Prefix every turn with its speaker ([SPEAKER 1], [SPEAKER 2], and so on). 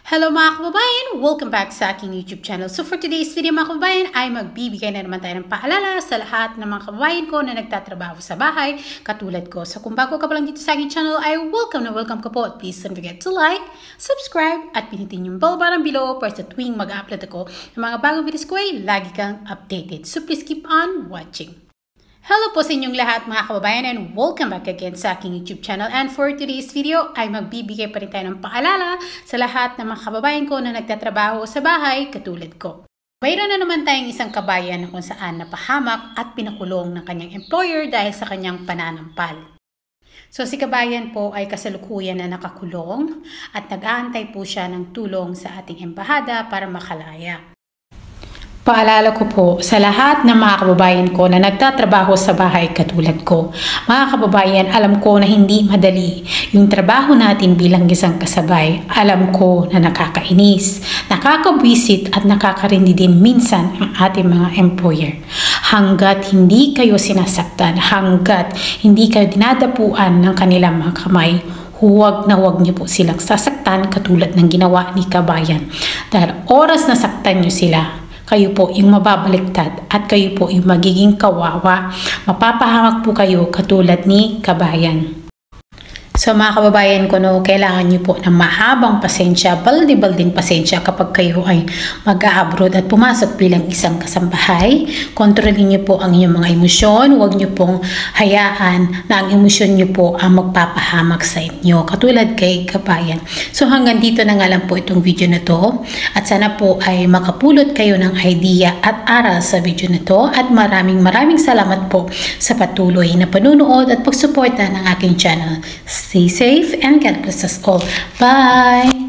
[SPEAKER 1] Hello mga kababayan! Welcome back sa aking YouTube channel. So for today's video mga kababayan ay magbibigay na naman tayo ng paalala sa lahat ng mga kababayan ko na nagtatrabaho sa bahay katulad ko. So kung bago ka pa lang dito sa aking channel ay welcome ka po. Please don't forget to like, subscribe at pinitin yung bell button below para sa tuwing mag-upload ako ng mga bagong videos ko ay lagi kang updated. So please keep on watching. Hello po sa inyong lahat mga kababayan and welcome back again sa aking YouTube channel. And for today's video ay magbibigay pa rin tayo ng paalala sa lahat ng mga kababayan ko na nagtatrabaho sa bahay katulad ko. Mayroon na naman tayong isang kabayan na kung saan napahamak at pinakulong ng kanyang employer dahil sa kanyang pananampal. So si kabayan po ay kasalukuyan na nakakulong at nag-aantay po siya ng tulong sa ating embahada para makalaya. Paalala ko po sa lahat ng mga kababayan ko na nagtatrabaho sa bahay katulad ko. Mga kababayan, alam ko na hindi madali yung trabaho natin bilang isang kasabay. Alam ko na nakakainis, nakakabwisit at nakakarindi din minsan ang ating mga employer. Hanggat hindi kayo sinasaktan, hanggat hindi kayo dinadapuan ng kanilang mga kamay, huwag niyo po silang sasaktan katulad ng ginawa ni kabayan. Dahil oras na saktan niyo sila, kayo po yung mababaliktad at kayo po yung magiging kawawa. Mapapahamak po kayo katulad ni kabayan. So mga kababayan ko, kailangan nyo po ng mahabang pasensya, baldi-balding pasensya kapag kayo ay mag-a-abroad at pumasok bilang isang kasambahay. Kontrolin nyo po ang inyong mga emosyon. Huwag nyo pong hayaan na ang emosyon nyo po ang magpapahamak sa inyo, katulad kay kabayan. So hanggang dito na nga lang po itong video na to. At sana po ay makapulot kayo ng idea at aral sa video na to. At maraming salamat po sa patuloy na panunood at pagsuporta ng aking channel. Stay safe and God bless us all. Bye!